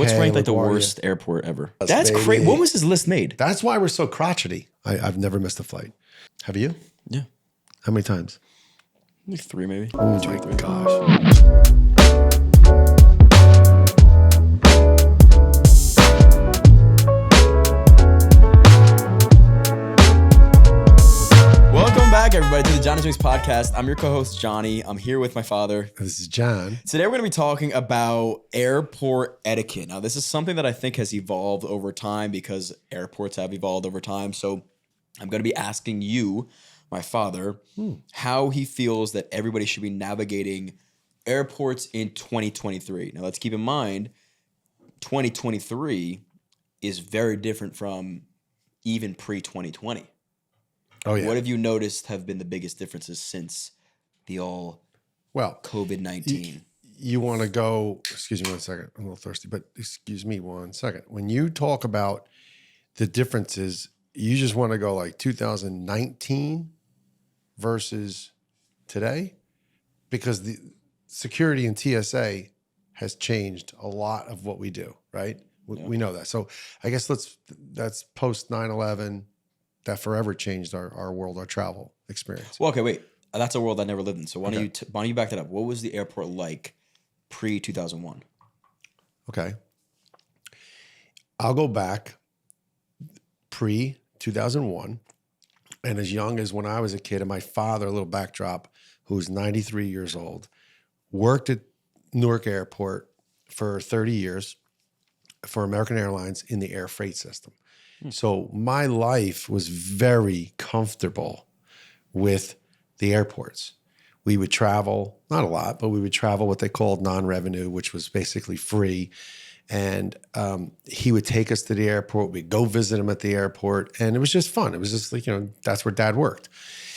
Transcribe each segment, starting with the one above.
what's ranked like the LaGuardia. worst airport ever? Yes, That's baby. crazy. When was this list made? That's why we're so crotchety. I've never missed a flight. Have you? Yeah, How many times? like 3 maybe. Oh my gosh. Welcome back, everybody, to the JohnnyDrinks Podcast. I'm your co-host, Johnny. I'm here with my father. This is John. Today, we're going to be talking about airport etiquette. Now, this is something that I think has evolved over time because airports have evolved over time. So I'm going to be asking you, my father, how he feels that everybody should be navigating airports in 2023. Now, let's keep in mind, 2023 is very different from even pre-2020. Oh, yeah. What have you noticed have been the biggest differences since the all Well, COVID-19? you want to go, excuse me one second. I'm a little thirsty, but excuse me one second. When you talk about the differences, you just want to go like 2019 versus today? Because the security in TSA has changed a lot of what we do, right? We know that. So I guess that's post 9/11. That forever changed our world, our travel experience. Well, okay, wait. That's a world I never lived in. So why don't you back that up? What was the airport like pre-2001? Okay. I'll go back pre-2001 and as young as when I was a kid, and my father, a little backdrop, who's 93 years old, worked at Newark Airport for 30 years for American Airlines in the air freight system. So my life was very comfortable with the airports. We would travel, not a lot, but we would travel what they called non-revenue, which was basically free. And he would take us to the airport. We'd go visit him at the airport. And it was just fun. It was just like, that's where Dad worked.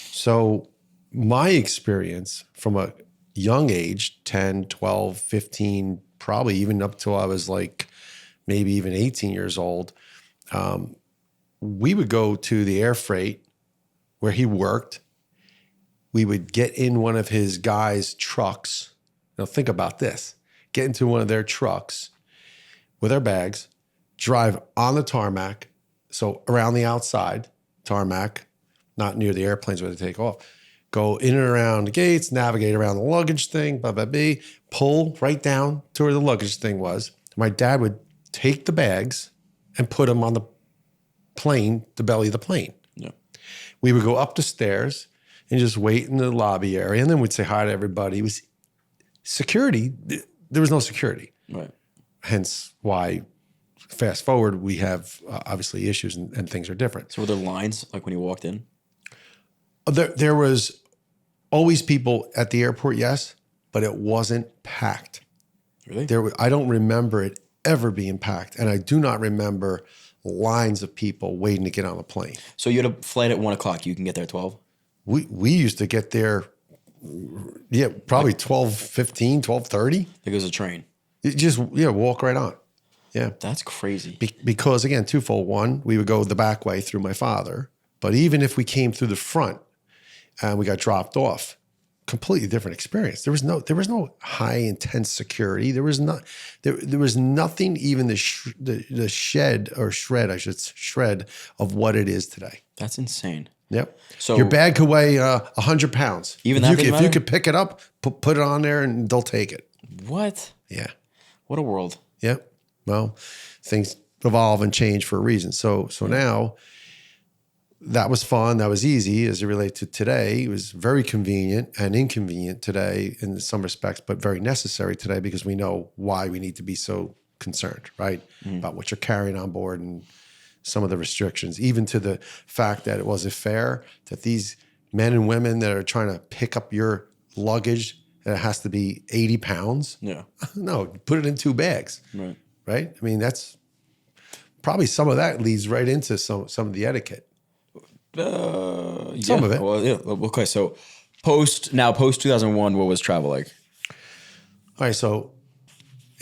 So my experience from a young age, 10, 12, 15, probably even up till I was like maybe even 18 years old, we would go to the air freight where he worked. We would get in one of his guys' trucks. Now think about this. Get into one of their trucks with our bags, drive on the tarmac, so around the outside tarmac, not near the airplanes where they take off. Go in and around the gates, navigate around the luggage thing, blah, blah, blah, pull right down to where the luggage thing was. My dad would take the bags and put them on the plane, the belly of the plane. Yeah. We would go up the stairs and just wait in the lobby area. And then we'd say hi to everybody. It was security. There was no security. Right. Hence why, fast forward, we have obviously issues and things are different. So were there lines like when you walked in? There was always people at the airport, yes, but it wasn't packed. Really? I don't remember it ever being packed. And I do not remember lines of people waiting to get on the plane. So you had a flight at 1 o'clock. You can get there at 12? We used to get there, probably 12:15, 12:30. Like it was a train. Just, walk right on. Yeah. That's crazy. Because again, twofold. One, we would go the back way through my father. But even if we came through the front and we got dropped off, completely different experience. There was no high intense security. There was nothing even the shred of what it is today. That's insane. Yep. So your bag could weigh 100 pounds. Even if that didn't if you matter? could pick it up, put it on there, and they'll take it. What? Yeah. What a world. Yep. Well, things evolve and change for a reason. So now that was fun. That was easy as it relates to today. It was very convenient and inconvenient today in some respects, but very necessary today because we know why we need to be so concerned, right? About what you're carrying on board and some of the restrictions, even to the fact that it wasn't fair that these men and women that are trying to pick up your luggage and it has to be 80 pounds. Yeah. No, put it in 2 bags. Right. Right? I mean, that's probably some of that leads right into some of the etiquette. Some of it. Well, yeah. Okay. So post 2001, what was travel like? All right. So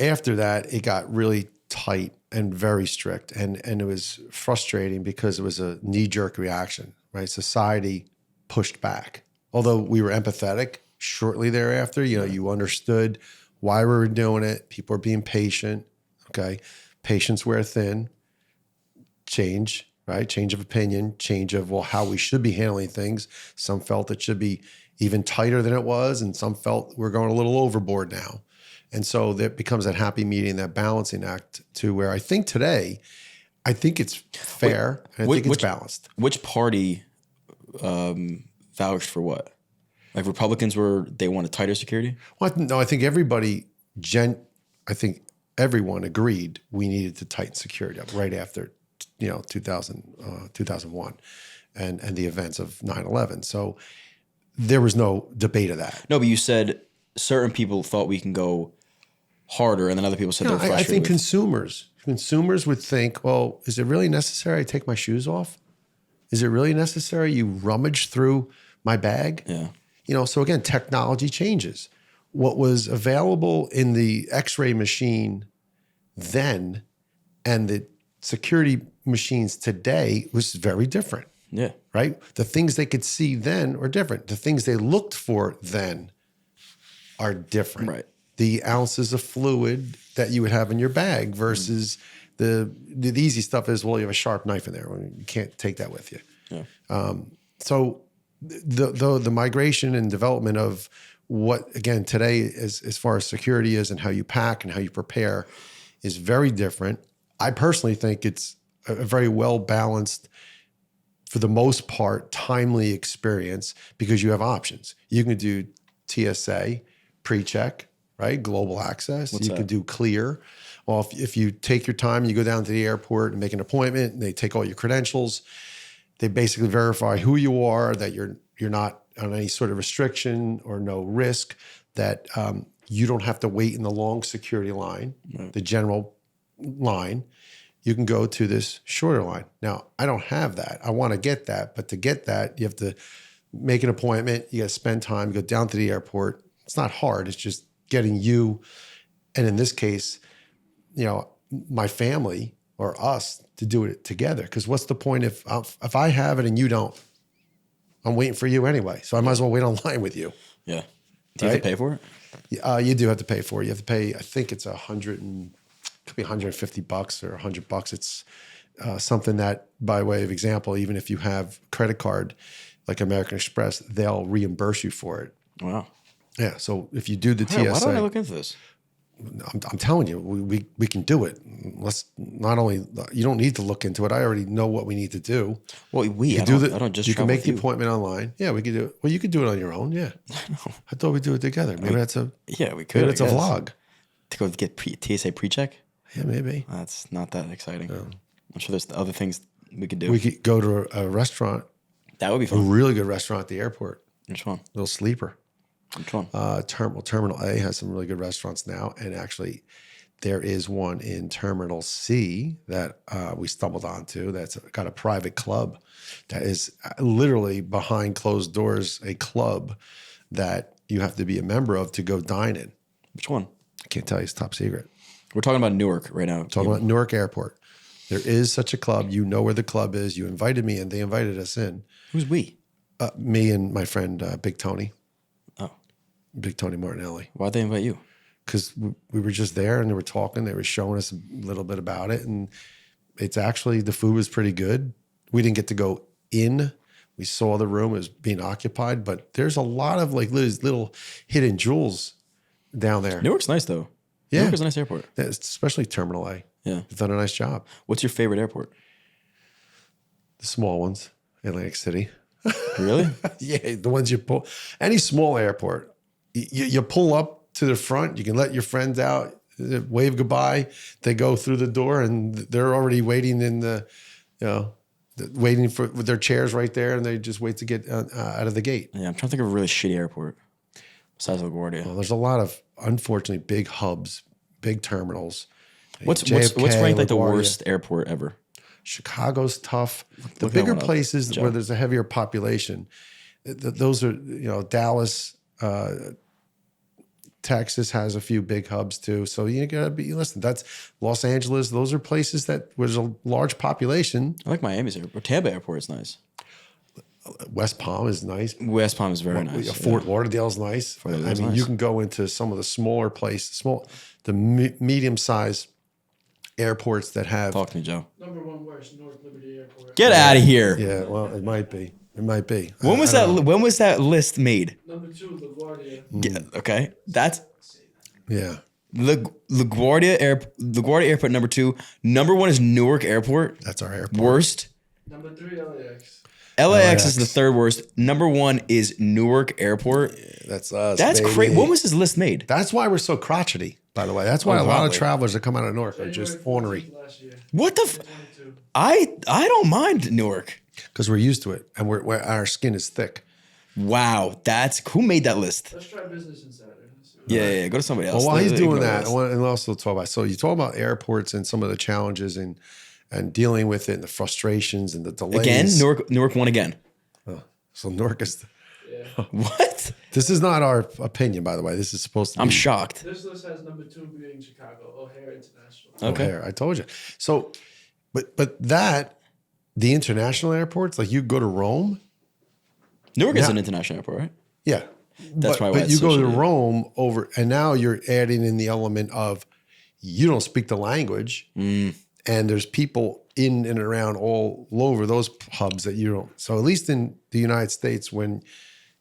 after that, it got really tight and very strict. And it was frustrating because it was a knee-jerk reaction, right? Society pushed back. Although we were empathetic shortly thereafter, you understood why we were doing it. People were being patient. Okay. Patients wear thin, change, right? Change of opinion, change of, well, how we should be handling things. Some felt it should be even tighter than it was, and some felt we're going a little overboard now. And so that becomes that happy medium, that balancing act to where I think today, I think it's fair and I think it's balanced. Which party vouched for what? Like Republicans they wanted tighter security? Well, no, I think everybody, I think everyone agreed we needed to tighten security up right after, 2001 and the events of 9/11. So there was no debate of that. No, but you said certain people thought we can go harder, and then other people said they're frustrated. I think consumers would think, well, is it really necessary I take my shoes off? Is it really necessary you rummage through my bag? Yeah. So again, technology changes. What was available in the X-ray machine then and the security machines today was very different. Yeah. Right? The things they could see then are different. The things they looked for then are different. Right. The ounces of fluid that you would have in your bag versus the easy stuff is, well, you have a sharp knife in there. You can't take that with you. Yeah. So the migration and development of what, again, today as far as security is and how you pack and how you prepare is very different. I personally think it's a very well balanced, for the most part, timely experience because you have options. You can do TSA, pre-check, right? Global access. What's you that? can do clear. Well, if you take your time, you go down to the airport and make an appointment and they take all your credentials. They basically verify who you are, that you're not on any sort of restriction or no risk, that you don't have to wait in the long security line, the general line. You can go to this shorter line. Now, I don't have that. I want to get that. But to get that, you have to make an appointment. You got to spend time, go down to the airport. It's not hard. It's just getting you, and in this case, my family or us to do it together. Because what's the point if I have it and you don't? I'm waiting for you anyway. So I might as well wait online with you. Yeah. Do you have to pay for it? You do have to pay for it. You have to pay, I think it's could be $150 or $100. It's something that, by way of example, even if you have credit card like American Express, they'll reimburse you for it. Wow. Yeah. So if you do the TSA, why don't I look into this? I'm telling you, we can do it. Let's not only, you don't need to look into it. I already know what we need to do. Well, I don't just. You can make the appointment online. Yeah, we could do it. Well, you could do it on your own. Yeah. I thought we'd do it together. Maybe we could. Maybe it's a vlog. To go get TSA pre-check? Yeah, maybe. That's not that exciting. No. I'm sure there's other things we could do. We could go to a restaurant. That would be fun. A really good restaurant at the airport. Which one? Little sleeper. Which one? Terminal A has some really good restaurants now. And actually, there is one in Terminal C that we stumbled onto that's got a private club that is literally behind closed doors, a club that you have to be a member of to go dine in. Which one? I can't tell you. It's top secret. We're talking about Newark right now. Talking about Newark Airport. There is such a club. You know where the club is. You invited me and they invited us in. Who's we? Me and my friend Big Tony. Oh. Big Tony Martinelli. Why'd they invite you? Because we were just there and they were talking. They were showing us a little bit about it. And it's actually, the food was pretty good. We didn't get to go in. We saw the room as being occupied. But there's a lot of like little hidden jewels down there. Newark's nice though. Yeah. Newark is a nice airport. Yeah, especially Terminal A. Yeah. They've done a nice job. What's your favorite airport? The small ones. Atlantic City. Really? Yeah, the ones you pull. Any small airport. You pull up to the front. You can let your friends out, wave goodbye. They go through the door and they're already waiting in waiting with their chairs right there, and they just wait to get out of the gate. Yeah, I'm trying to think of a really shitty airport besides LaGuardia. Well, there's a lot of, unfortunately, big hubs, big terminals. What's ranked like the worst airport ever? Chicago's tough. The bigger places where there's a heavier population, those are, Dallas, Texas has a few big hubs too. So you gotta listen, that's Los Angeles. Those are places where there's a large population. I like Miami's airport. Tampa Airport is nice. West Palm is nice. West Palm is very nice. Fort Lauderdale is nice. You can go into some of the smaller places, the medium-sized airports that have. Talk to me, Joe. Number one worst, Newark Liberty Airport. Get out of here. Yeah, well, it might be. It might be. When was that? When was that list made? Number two, LaGuardia. Yeah, okay, that's Yeah. LaGuardia Airport number 2. Number 1 is Newark Airport. That's our airport. Worst. Number three, LAX. LAX is the 3rd worst. Number 1 is Newark Airport. That's us. That's baby. crazy. When was this list made? That's why we're so crotchety, by the way. That's why a lot of probably. travelers that come out of Newark are just January ornery 14th last year. What the? 22. I don't mind Newark. because we're used to it and our skin is thick. Wow, who made that list? Let's try Business Insider. Let's see what- Yeah. Go to somebody else. Well, while he's They doing ignore that, us. I want to also talk about. So you talk about airports and some of the challenges and dealing with it and the frustrations and the delays. Again, Newark won again. So Newark is. Yeah. What? This is not our opinion, by the way. This is supposed to. I'm be shocked. This list has number 2 being Chicago, O'Hare International. Okay. O'Hare. I told you. So, but the international airports, like you go to Rome. Newark is Yeah. an international airport, right? Yeah. That's but, why But you go to associated. Rome and now you're adding in the element of you don't speak the language, and there's people in and around all over those hubs that you don't. So at least in the United States, when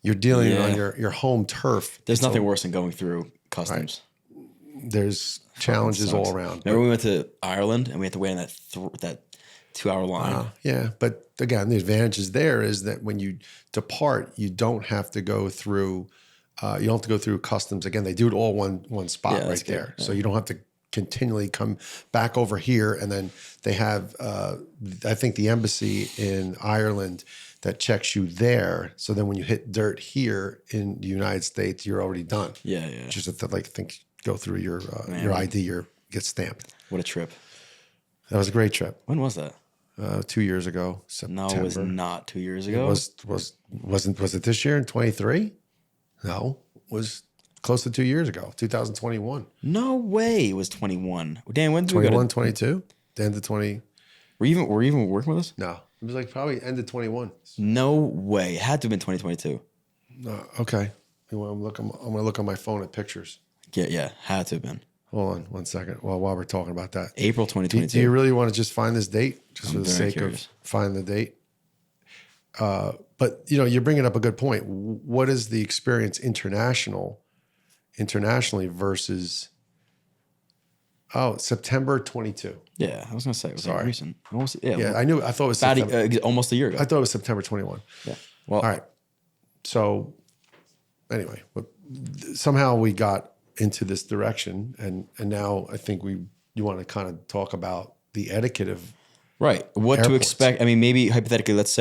you're dealing on your home turf, There's nothing worse than going through customs. there's challenges all around. Remember we went to Ireland and we had to wait in that 2-hour line. Yeah, but again, the advantages there is that when you depart, you don't have to go through. You don't have to go through customs again. They do it all one spot Yeah, that's right there, good. so you don't have to continually come back over here. And then they have, I think, the embassy in Ireland that checks you there. So then when you hit dirt here in the United States, you're already done. Yeah. Just have to go through your ID, get stamped. What a trip. That was a great trip. When was that? 2 years ago, No, September. it was not 2 years ago. Was it this year in 23? No, it was close to 2 years ago, 2021. No way. It was 21. Dan, when did we go 21, to? 22, the end of 20. Were you even working with us? No, it was like probably end of 21. No way. It had to have been 2022. Okay. I'm going to look on my phone at pictures. Yeah. Had to have been. Hold on 1 second. While we're talking about that. April Do 2022. you really want to just find this date just for the very sake curious. of finding the date? But you're bringing up a good point. What is the experience internationally versus September 22? Yeah, I was gonna say it was Sorry. recent. Almost, Yeah, I thought it was about September. almost a year ago. I thought it was September 21. Yeah. Well, All right. So anyway, somehow we got into this direction, and now I think you want to kind of talk about the etiquette of right. What to Airports. expect? I mean, maybe hypothetically, let's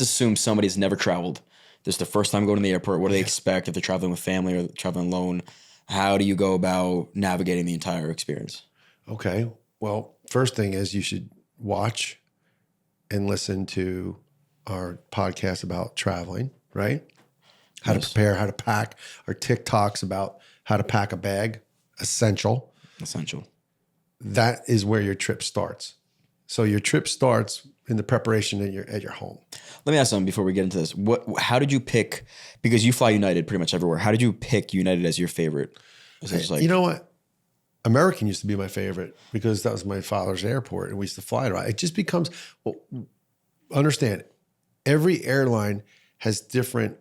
assume somebody's never traveled. This is the first time going to the airport. What do they expect if they're traveling with family or traveling alone? How do you go about navigating the entire experience? Okay. Well, first thing is you should watch and listen to our podcast about traveling, right? How to prepare, how to pack, our TikToks about how to pack a bag, essential. Essential. That is where your trip starts. So your trip starts in the preparation at your home. Let me ask something before we get into this. How did you pick? Because you fly United pretty much everywhere. How did you pick United as your favorite? Was it just like, You know what? American used to be my favorite because that was my father's airport and we used to fly it around. It just becomes, understand, every airline has different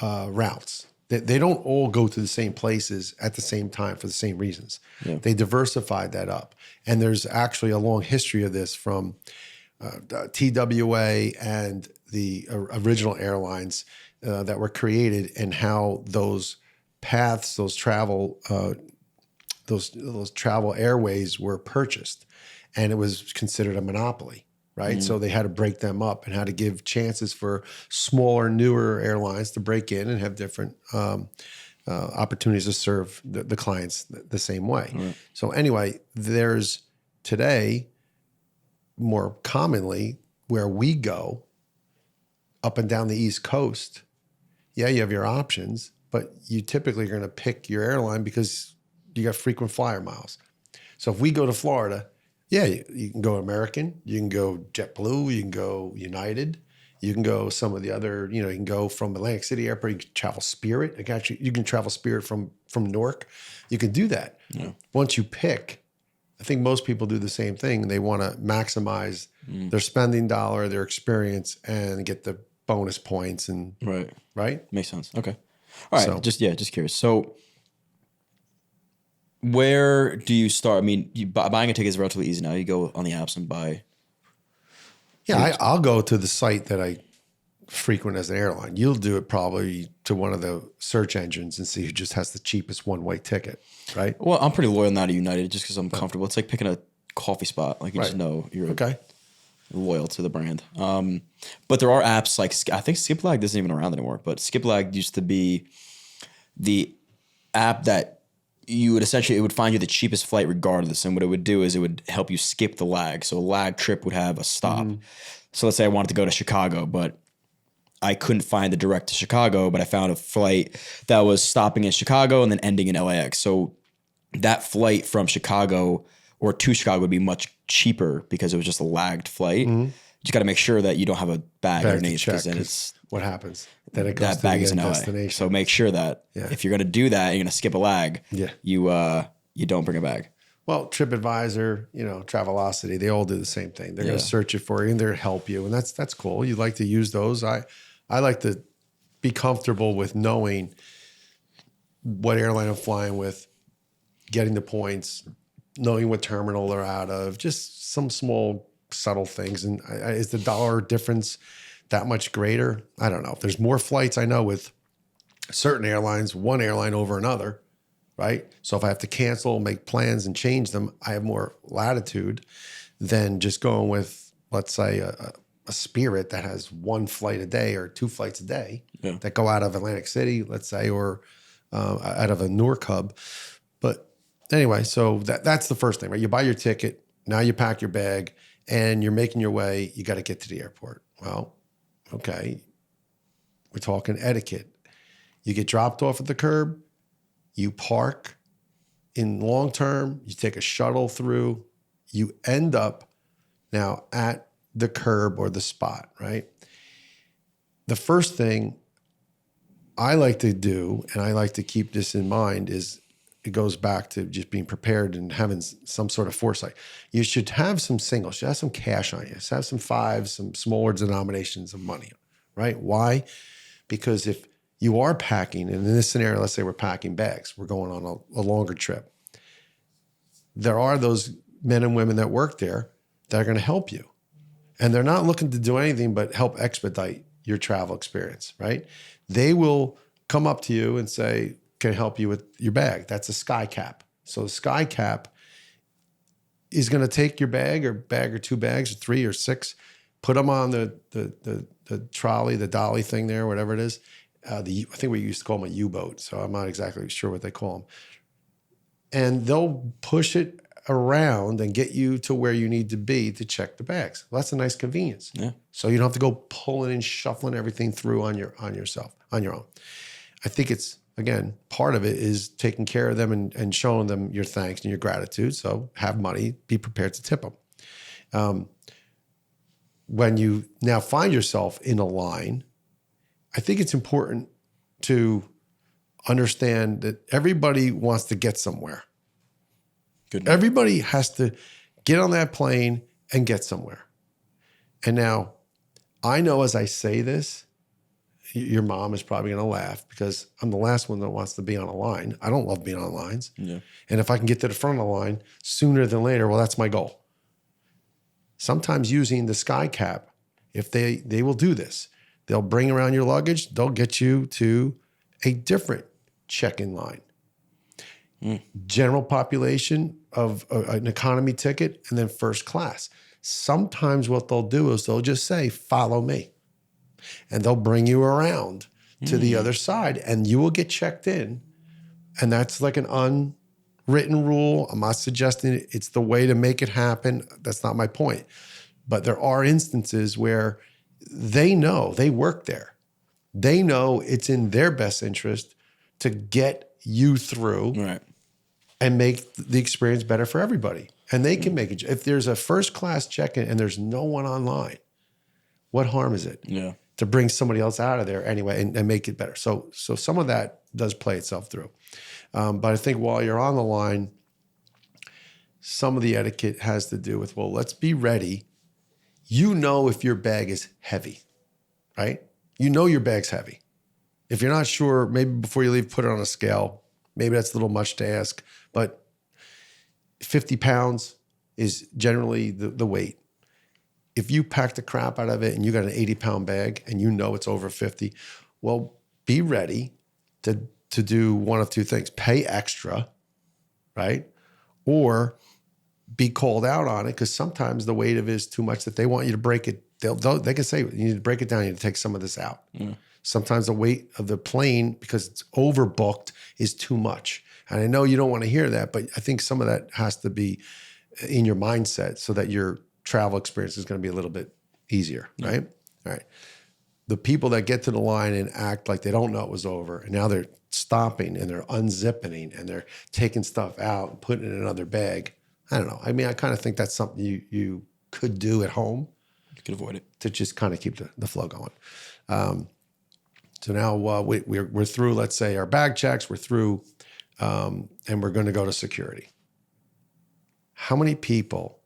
routes. They don't all go to the same places at the same time for the same reasons. Yeah. They diversified that up. And there's actually a long history of this from TWA and the original airlines that were created and how those paths, those travel airways were purchased, and it was considered a monopoly, right? So they had to break them up and had to give chances for smaller, newer airlines to break in and have different opportunities to serve the clients the same way. Right. So anyway, there's today more commonly where we go up and down the East Coast. Yeah, you have your options, but you typically are going to pick your airline because you got frequent flyer miles. So if we go to Florida, yeah, you can go American, you can go JetBlue, you can go United, you can go some of the other, you can go from Atlantic City Airport, you can travel Spirit. You can travel Spirit from Newark. You can do that. Yeah. Once you pick, I think most people do the same thing. They want to maximize their spending dollar, their experience, and get the bonus points. And right, makes sense. Okay, all right. So- Just curious. So, where do you start? I mean, buying a ticket is relatively easy now. You go on the apps and buy. Yeah, I'll go to the site that I frequent as an airline. You'll do it probably to one of the search engines and see who just has the cheapest one-way ticket, right? Well, I'm pretty loyal now to United just because I'm comfortable. It's like picking a coffee spot. Like you just know you're Okay. loyal to the brand. But there are apps like I think Skiplagged isn't even around anymore. But Skiplagged used to be the app that you would essentially, it would find you the cheapest flight regardless. And what it would do is it would help you skip the lag. So a lag trip would have a stop. So let's say I wanted to go to Chicago, but I couldn't find the direct to Chicago, but I found a flight that was stopping in Chicago and then ending in LAX. So that flight from Chicago or to Chicago would be much cheaper because it was just a lagged flight. You just got to make sure that you don't have a bag underneath because then it's what happens. Then it goes that to bag the is in end LA. destination. So make sure that if you're going to do that, you're going to skip a lag. You don't bring a bag. Well, TripAdvisor, Travelocity, they all do the same thing. They're going to search it for you and they're going to help you. And that's cool. You like to use those. I like to be comfortable with knowing what airline I'm flying with, getting the points, knowing what terminal they're out of, just some small subtle things. And is the dollar difference that much greater? I don't know. If there's more flights, I know with certain airlines, one airline over another, right? So if I have to cancel, make plans and change them, I have more latitude than just going with, let's say, a Spirit that has one flight a day or two flights a day that go out of Atlantic City, let's say, or out of a Newark hub. But anyway, so that's the first thing, right? You buy your ticket, now you pack your bag, and you're making your way. You got to get to the airport. Well, okay, we're talking etiquette. You get dropped off at the curb, you park in long term, you take a shuttle through, you end up now at the curb or the spot, right? The first thing I like to do, and I like to keep this in mind, is it goes back to just being prepared and having some sort of foresight. You should have some singles, you should have some cash on you, should have some fives, some smaller denominations of money, right? Why? Because if you are packing, and in this scenario, let's say we're packing bags, we're going on a longer trip. There are those men and women that work there that are going to help you. And they're not looking to do anything but help expedite your travel experience, right? They will come up to you and say, can I help you with your bag? That's a sky cap. So the sky cap is going to take your bag or two bags or three or six, put them on the trolley, the dolly thing there, whatever it is. I think we used to call them a U-boat, so I'm not exactly sure what they call them. And they'll push it around and get you to where you need to be to check the bags. Well, that's a nice convenience. Yeah. So you don't have to go pulling and shuffling everything through on your own. I think it's, again, part of it is taking care of them and showing them your thanks and your gratitude. So have money, be prepared to tip them. When you now find yourself in a line, I think it's important to understand that everybody wants to get somewhere. Good. Everybody has to get on that plane and get somewhere. And now, I know as I say this, your mom is probably going to laugh because I'm the last one that wants to be on a line. I don't love being on lines. Yeah. And if I can get to the front of the line sooner than later, well, that's my goal. Sometimes using the sky cap, if they will do this, they'll bring around your luggage, they'll get you to a different check-in line. General population of an economy ticket and then first class. Sometimes what they'll do is they'll just say, follow me. And they'll bring you around to the other side and you will get checked in. And that's like an unwritten rule. I'm not suggesting it's the way to make it happen. That's not my point. But there are instances where they know, they work there. They know it's in their best interest to get you through and make the experience better for everybody. And they can make it. If there's a first class check-in and there's no one online, what harm is it? Yeah. To bring somebody else out of there anyway and make it better. So some of that does play itself through. But I think while you're on the line, some of the etiquette has to do with, well, let's be ready. You know if your bag is heavy, right? You know your bag's heavy. If you're not sure, maybe before you leave, put it on a scale. Maybe that's a little much to ask, but 50 pounds is generally the weight. If you pack the crap out of it and you got an 80-pound bag and you know it's over 50, well, be ready to do one of two things. Pay extra, right? Or be called out on it, because sometimes the weight of it is too much that they want you to break it. They can say, you need to break it down, you need to take some of this out. Mm. Sometimes the weight of the plane, because it's overbooked, is too much. And I know you don't want to hear that, but I think some of that has to be in your mindset so that your travel experience is going to be a little bit easier, right? All right. The people that get to the line and act like they don't know it was over, and now they're stopping and they're unzipping and they're taking stuff out and putting it in another bag. I don't know. I mean, I kind of think that's something you could do at home. You could avoid it. To just kind of keep the flow going. So now we're through, let's say, our bag checks, we're through, and we're going to go to security. How many people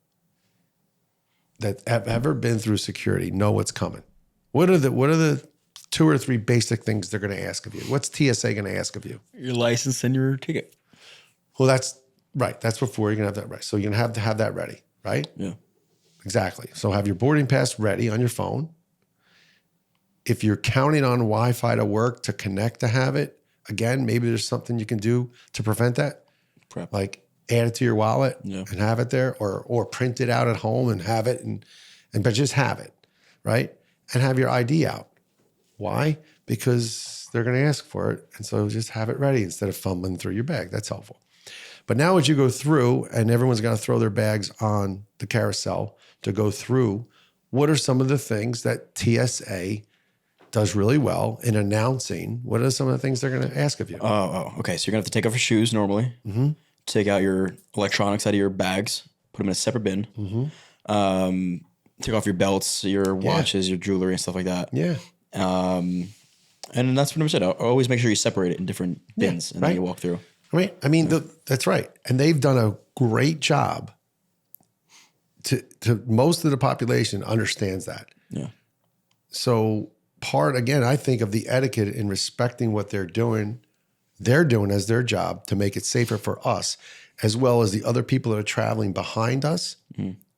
that have ever been through security know what's coming? What are the 2 or 3 basic things they're going to ask of you? What's TSA going to ask of you? Your license and your ticket. Well, that's right. That's before you're going to have that right. So you're going to have that ready, right? Yeah. Exactly. So have your boarding pass ready on your phone. If you're counting on Wi-Fi to work, to connect to have it, again, maybe there's something you can do to prevent that. Prep. Like add it to your wallet and have it there, or print it out at home and have it, but just have it, right? And have your ID out. Why? Because they're going to ask for it. And so just have it ready instead of fumbling through your bag. That's helpful. But now as you go through, and everyone's going to throw their bags on the carousel to go through, what are some of the things that TSA does really well in announcing? What are some of the things they're going to ask of you? Okay. So you're going to have to take off your shoes normally. Mm-hmm. Take out your electronics out of your bags. Put them in a separate bin. Mm-hmm. Take off your belts, your watches, your jewelry, and stuff like that. Yeah. And that's pretty much it. I'll always make sure you separate it in different bins and then you walk through. Right. I mean, that's right. And they've done a great job to most of the population understands that. Yeah. So again, I think of the etiquette in respecting what they're doing as their job to make it safer for us, as well as the other people that are traveling behind us,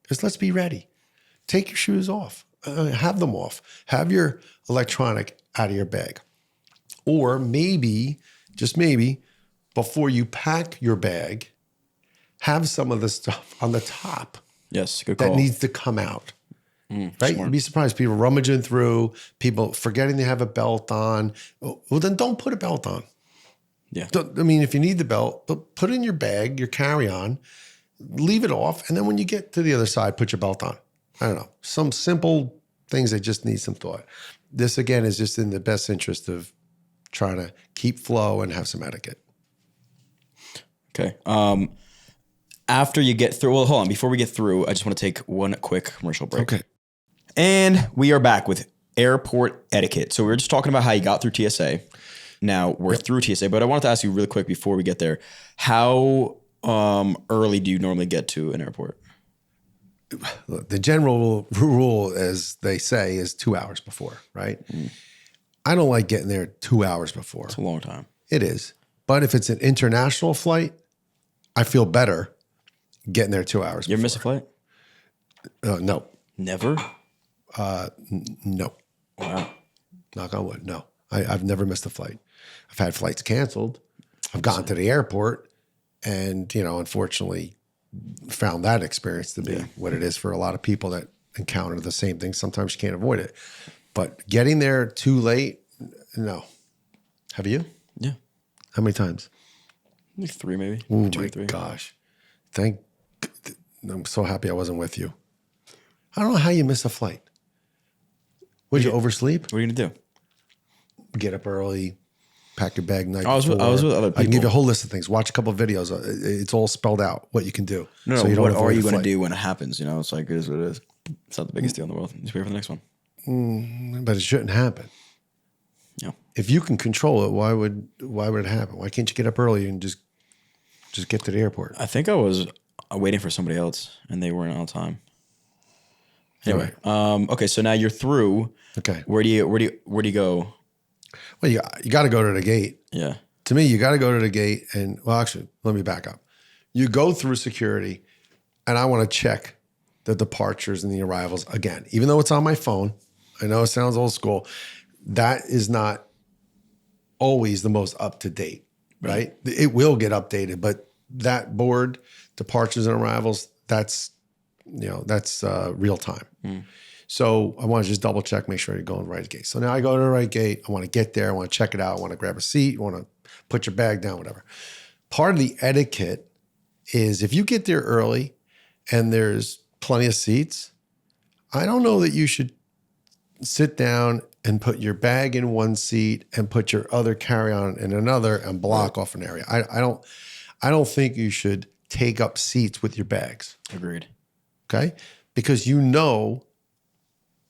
is let's be ready. Take your shoes off. Have them off. Have your electronic out of your bag. Or maybe, just maybe, before you pack your bag, have some of the stuff on the top. Yes, good call. That needs to come out. Right? Smart. You'd be surprised. People rummaging through, people forgetting they have a belt on. Well, then don't put a belt on. Yeah. If you need the belt, put it in your bag, your carry-on, leave it off, and then when you get to the other side, put your belt on. I don't know. Some simple things that just need some thought. This, again, is just in the best interest of trying to keep flow and have some etiquette. Okay. After you get through, well, hold on. Before we get through, I just want to take one quick commercial break. Okay. And we are back with airport etiquette. So we were just talking about how you got through TSA. Now we're through TSA, but I wanted to ask you really quick before we get there, how early do you normally get to an airport? The general rule, as they say, is 2 hours before, right? I don't like getting there 2 hours before. It's a long time. It is. But if it's an international flight, I feel better getting there 2 hours before. You ever miss a flight? No. Never? No. Wow. Knock on wood. No. I've never missed a flight. I've had flights canceled. I've gotten to the airport and, unfortunately found that experience to be what it is for a lot of people that encounter the same thing. Sometimes you can't avoid it. But getting there too late, no. Have you? Yeah. How many times? Like 3 maybe. Oh 2 my or 3. gosh. I'm so happy I wasn't with you. I don't know how you miss a flight. Would you oversleep? What are you going to do? Get up early, pack your bag night I was with other people. I can give you a whole list of things. Watch a couple of videos. It's all spelled out what you can do. No, so what are you going to do when it happens? It's like, it is what it is. It's not the biggest deal in the world. Just wait for the next one. But it shouldn't happen. Yeah. If you can control it, why would it happen? Why can't you get up early and just get to the airport? I think I was waiting for somebody else, and they weren't on time. Anyway, okay, so now you're through. Okay. Where do you go? Well, you got to go to the gate. Yeah. To me, you got to go to the gate and, well, actually, let me back up. You go through security and I want to check the departures and the arrivals again, even though it's on my phone. I know it sounds old school. That is not always the most up to date, right? It will get updated, but that board, departures and arrivals, that's real time. So I want to just double check, make sure you're going to the right gate. So now I go to the right gate. I want to get there. I want to check it out. I want to grab a seat. I want to put your bag down, whatever. Part of the etiquette is if you get there early and there's plenty of seats, I don't know that you should sit down and put your bag in one seat and put your other carry-on in another and block off an area. I don't think you should take up seats with your bags. Agreed. Okay? Because you know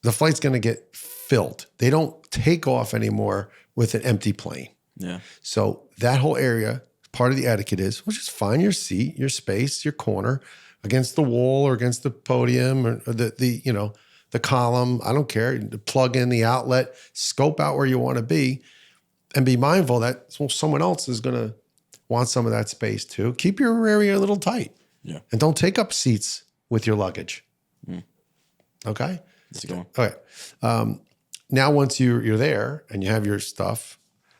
the flight's going to get filled. They don't take off anymore with an empty plane. Yeah. So that whole area, part of the etiquette is, well, just find your seat, your space, your corner against the wall or against the podium or the column. I don't care. Plug in the outlet, scope out where you want to be, and be mindful that someone else is going to want some of that space too. Keep your area a little tight. Yeah. And don't take up seats with your luggage. Okay? Let's go. Okay. Now, once you're there and you have your stuff,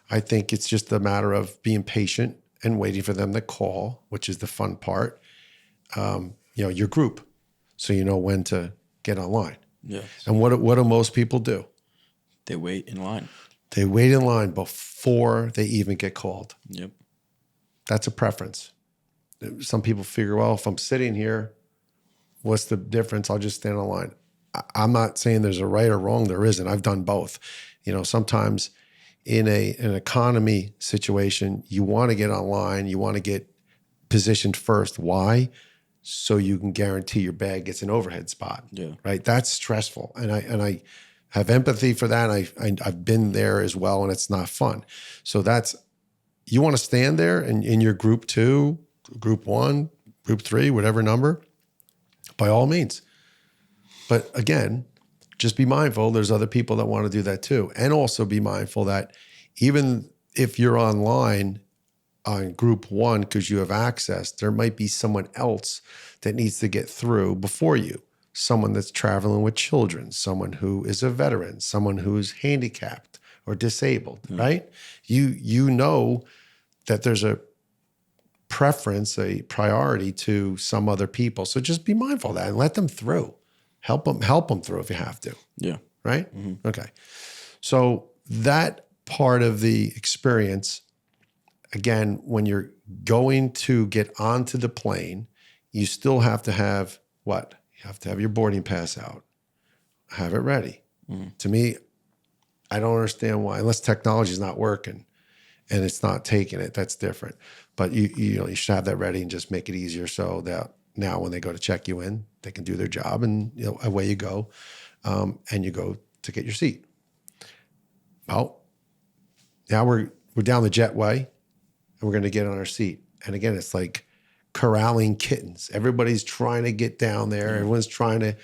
I think it's just a matter of being patient and waiting for them to call, which is the fun part. Your group, so you know when to get online. Yeah. And what do most people do? They wait in line. They wait in line before they even get called. Yep. That's a preference. Some people figure, well, if I'm sitting here, what's the difference? I'll just stand in line. I'm not saying there's a right or wrong. There isn't. I've done both. Sometimes in an economy situation, you want to get online. You want to get positioned first. Why? So you can guarantee your bag gets an overhead spot. Yeah. Right. That's stressful. And I have empathy for that. I've been there as well, and it's not fun. So you want to stand there and in your group 2, group 1, group 3, whatever number, by all means. But again, just be mindful there's other people that want to do that too. And also be mindful that even if you're online on group 1 because you have access, there might be someone else that needs to get through before you. Someone that's traveling with children, someone who is a veteran, someone who's handicapped or disabled, right? You know that there's a preference, a priority to some other people. So just be mindful of that and let them through. Help them through if you have to. Yeah. Right? Mm-hmm. Okay. So that part of the experience, again, when you're going to get onto the plane, you still have to have what? You have to have your boarding pass out. Have it ready. Mm-hmm. To me, I don't understand why, unless technology is not working and it's not taking it, that's different. But you should have that ready and just make it easier so that now when they go to check you in, they can do their job and away you go. And you go to get your seat. Well, now we're down the jetway and we're going to get on our seat. And again, it's like corralling kittens. Everybody's trying to get down there. Mm-hmm. Everyone's trying to,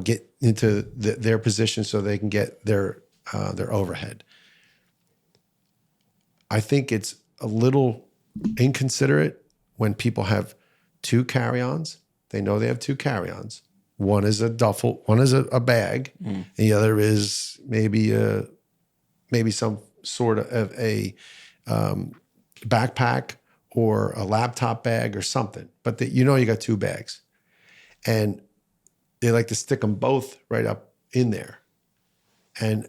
get into their position so they can get their overhead. I think it's a little inconsiderate when people have 2 carry-ons. They know they have 2 carry-ons. One is a duffel, one is a bag, and the other is maybe some sort of a backpack or a laptop bag or something. But you got 2 bags, and they like to stick them both right up in there. And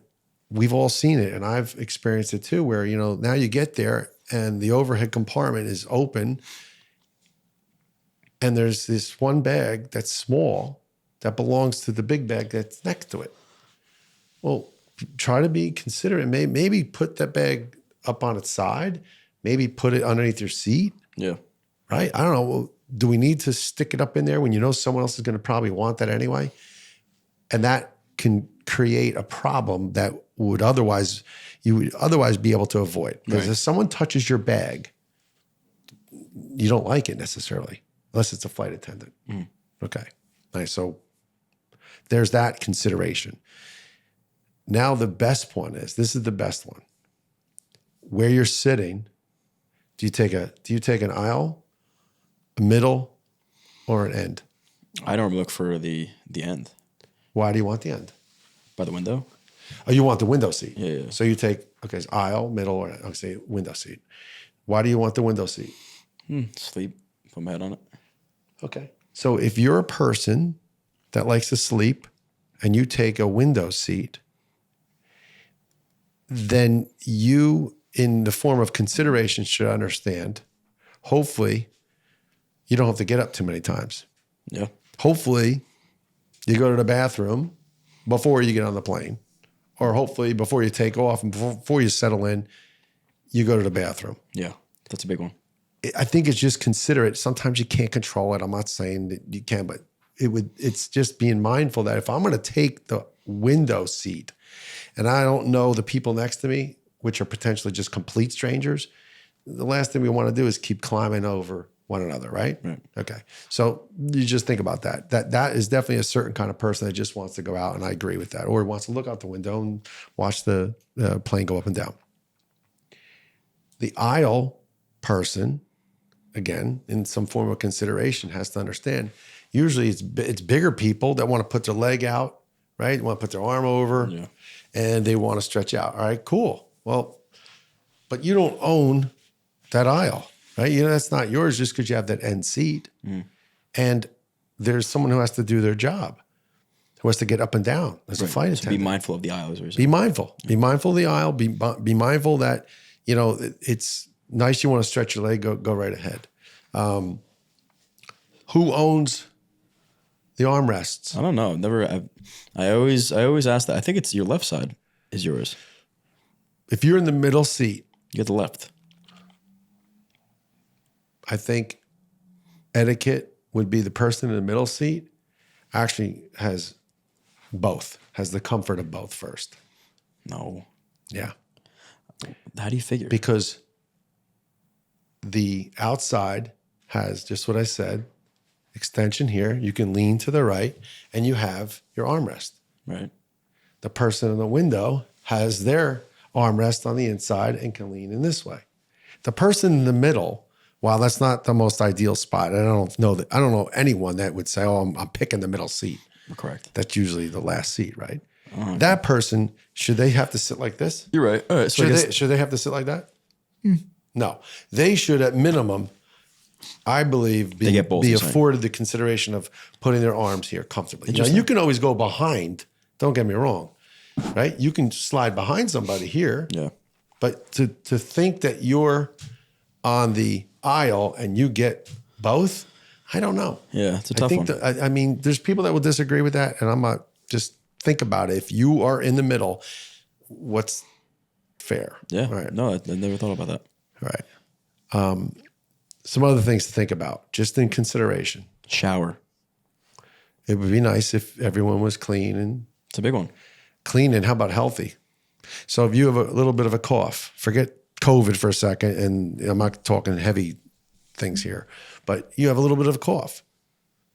we've all seen it, and I've experienced it too, where now you get there and the overhead compartment is open, and there's this one bag that's small that belongs to the big bag that's next to it. Well, try to be considerate. Maybe put that bag up on its side. Maybe put it underneath your seat. Yeah. Right? I don't know. Well, do we need to stick it up in there when someone else is going to probably want that anyway? And that can create a problem that you would otherwise be able to avoid. Because if someone touches your bag, you don't like it necessarily. unless it's a flight attendant. Mm. Okay, nice. So there's that consideration. Now the best one is, this is the best one. Where you're sitting, do you take an aisle, a middle, or an end? I don't look for the end. Why do you want the end? By the window? Oh, you want the window seat. Yeah. So you take, okay, it's aisle, middle, or say window seat. Why do you want the window seat? Sleep. Put my head on it. Okay. So if you're a person that likes to sleep and you take a window seat, then you, in the form of consideration, should understand, hopefully, you don't have to get up too many times. Yeah. Hopefully, you go to the bathroom before you get on the plane, or hopefully before you take off and before you settle in, you go to the bathroom. Yeah. That's a big one. I think it's just considerate. Sometimes you can't control it. I'm not saying that you can, but it's just being mindful that if I'm going to take the window seat and I don't know the people next to me, which are potentially just complete strangers, the last thing we want to do is keep climbing over one another, right? Right. Okay. So you just think about that. That is definitely a certain kind of person that just wants to go out, and I agree with that, or wants to look out the window and watch the plane go up and down. The aisle person, again, in some form of consideration, has to understand, usually it's bigger people that want to put their leg out, right? Want to put their arm over, and they want to stretch out. All right, cool. Well, but you don't own that aisle, right? You know, that's not yours just because you have that end seat. And there's someone who has to do their job, who has to get up and down as a flight attendant. Be mindful of the aisle. Be mindful. Be mindful of the aisle. Be mindful that, you know, it's nice. You want to stretch your leg, go right ahead. Who owns the armrests? I don't know. I always ask that. I think it's your left side is yours. If you're in the middle seat, You get the left. I think etiquette would be the person in the middle seat actually has both, has the comfort of both first. No. Yeah. How do you figure? Because the outside has just what I said, extension here. You can lean to the right and you have your armrest. Right. The person in the window has their armrest on the inside and can lean in this way. The person in the middle, while that's not the most ideal spot, I don't know anyone that would say, "Oh, I'm picking the middle seat." Correct. That's usually the last seat, right? That person, should they have to sit like this? You're right. All right. So Should they have to sit like that? No. They should, at minimum, I believe, be get both, you're saying. afforded the consideration of putting their arms here comfortably. Now, you can always go behind. Don't get me wrong, right? You can slide behind somebody here. Yeah. But to think that you're on the aisle and you get both, I don't know. Yeah, it's a tough one. I mean, there's people that will disagree with that, and I'm not. Just think about it. If you are in the middle, what's fair? Yeah. Right. No, I never thought about that. All right. Some other things to think about, just in consideration. Shower. It would be nice if everyone was clean and It's a big one. how about healthy? So if you have a little bit of a cough, forget COVID for a second, and I'm not talking heavy things here, but you have a little bit of a cough.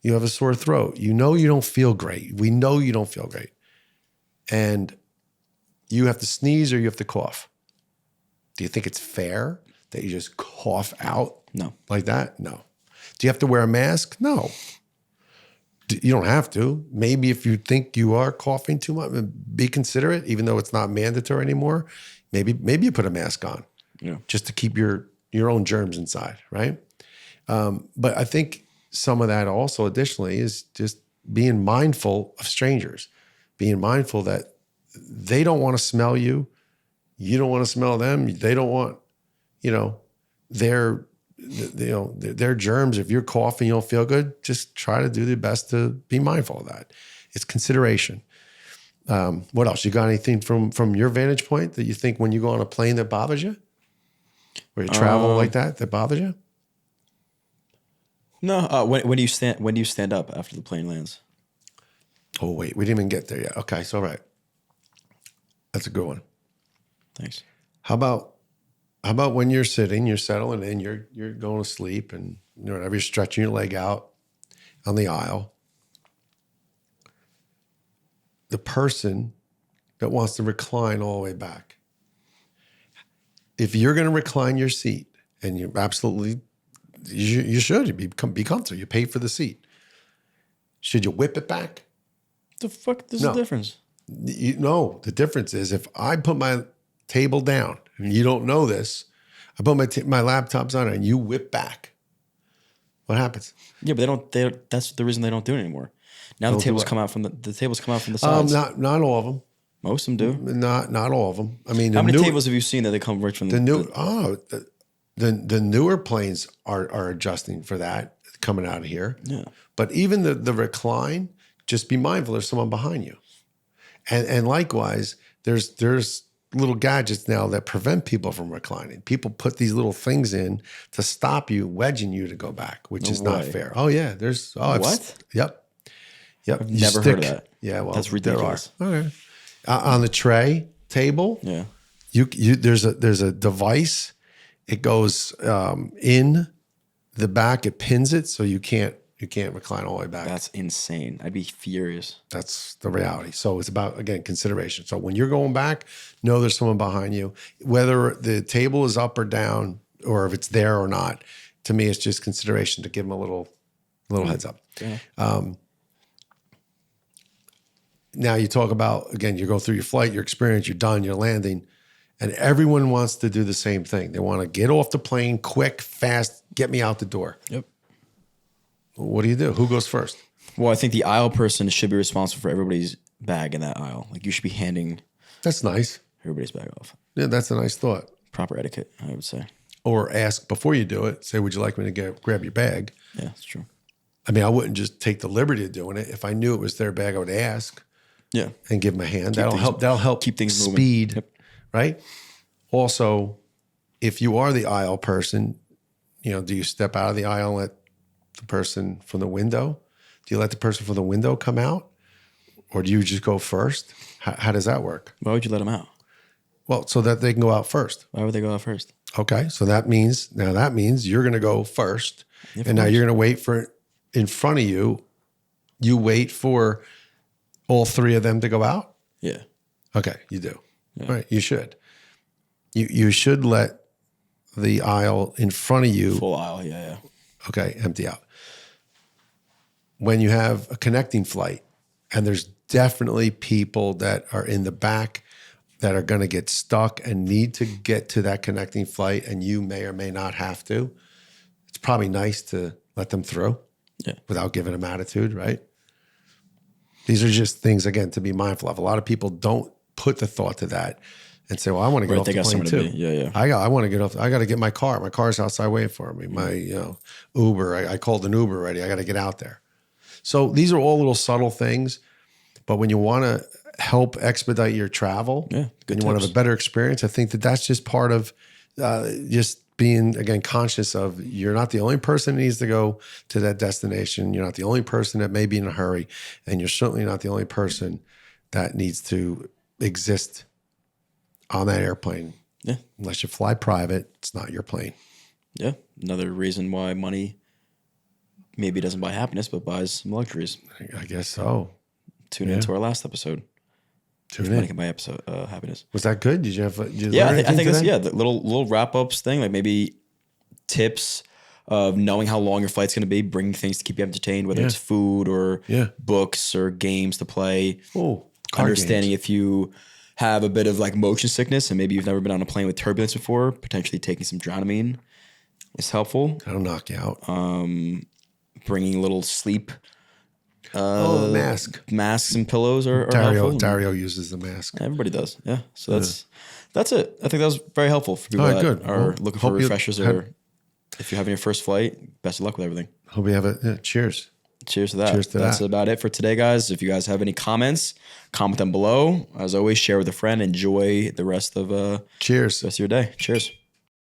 You have a sore throat. You know you don't feel great. We know you don't feel great. And you have to sneeze or you have to cough. Do you think it's fair that you just cough out No. like that? No. Do you have to wear a mask? No. You don't have to. Maybe if you think you are coughing too much, be considerate, even though it's not mandatory anymore. Maybe you put a mask on, just to keep your own germs inside, right? But I think some of that also additionally is just being mindful of strangers, being mindful that they don't want to smell you. You don't want to smell them. They don't want, their germs. If you're coughing, you don't feel good, just try to do the best to be mindful of that. It's consideration. What else? You got anything from your vantage point that you think when you go on a plane that bothers you? Where you travel like that bothers you? No. When do you stand up after the plane lands? Oh, wait, we didn't even get there yet. Okay, so all right. That's a good one. Thanks. How about when you're sitting, you're settling in, you're going to sleep, and whenever you're stretching your leg out on the aisle, the person that wants to recline all the way back, if you're going to recline your seat, and you absolutely, you should be comfortable. You pay for the seat. Should you whip it back? The fuck? There's a difference. No, the difference is if I put my table down, and you don't know this, I put my laptops on it, and you whip back. What happens? Yeah, but that's the reason they don't do it anymore. Now the tables come out from the sides. Not all of them. Most of them do. Not all of them. I mean, how many tables have you seen that they come right from the newer planes are adjusting for that coming out of here. Yeah. But even the recline, just be mindful there's someone behind you. And likewise, there's little gadgets now that prevent people from reclining. People put these little things in to stop you, wedging you to go back, which is not fair. Oh yeah, what? Yep. I've never heard of that. Yeah, well, that's ridiculous. There are. Okay. On the tray table, yeah, you there's a device. It goes in the back. It pins it so you can't recline all the way back. That's insane. I'd be furious. That's the reality. So it's about, again, consideration. So when you're going back, know there's someone behind you, whether the table is up or down, or if it's there or not. To me, it's just consideration to give them a little heads up. Yeah. Now you talk about, again, you go through your flight, your experience, you're done, you're landing, and everyone wants to do the same thing. They want to get off the plane quick, fast, get me out the door. Yep. What do? Who goes first? Well, I think the aisle person should be responsible for everybody's bag in that aisle. Like, you should be handing That's nice. everybody's bag off. Yeah, that's a nice thought. Proper etiquette, I would say. Or ask before you do it. Say, would you like me to grab your bag? Yeah, that's true. I mean, I wouldn't just take the liberty of doing it. If I knew it was their bag, I would ask. Yeah. And give them a hand. That'll help keep things moving. Speed, yep. Right? Also, if you are the aisle person, do you step out of the aisle and let the person from the window? Do you let the person from the window come out? Or do you just go first? How does that work? Why would you let them out? Well, so that they can go out first. Why would they go out first? Okay, so that means you're going to go first. Yeah, and now you're going to wait for in front of you. You wait for all three of them to go out? Yeah. Okay, you do. Yeah. Right, you should. You should let the aisle in front of you. Full aisle, yeah. Okay, empty out. When you have a connecting flight, and there's definitely people that are in the back that are going to get stuck and need to get to that connecting flight, and you may or may not have to, it's probably nice to let them through without giving them attitude, right? These are just things, again, to be mindful of. A lot of people don't put the thought to that and say, well, I want to get off the plane too. Yeah. I want to get off. I got to get my car. My car's outside waiting for me. My Uber, I called an Uber already. I got to get out there. So these are all little subtle things. But when you want to help expedite your travel and you want to have a better experience, I think that's just part of just being, again, conscious of you're not the only person that needs to go to that destination. You're not the only person that may be in a hurry. And you're certainly not the only person that needs to exist on that airplane. Yeah. Unless you fly private, it's not your plane. Yeah. Another reason why money maybe doesn't buy happiness, but buys some luxuries. I guess so. Tune into our last episode. Money can buy happiness. Was that good? Did you have? Did you yeah, learn I think it's today? the little wrap ups thing, like maybe tips of knowing how long your flight's going to be, bringing things to keep you entertained, whether it's food or books or games to play. Oh, understanding if you have a bit of like motion sickness and maybe you've never been on a plane with turbulence before, potentially taking some Dramamine is helpful. That'll knock you out. Bringing a little sleep. Masks and pillows are helpful. Dario uses the mask. Everybody does. Yeah. So that's it. I think that was very helpful for people that are looking for refreshers or if you're having your first flight, best of luck with everything. Hope you have it. Cheers. Cheers to that. Cheers to That's that. about it for today, guys. If you guys have any comments, comment them below. As always, share with a friend. Enjoy the rest of Cheers. your day. Cheers.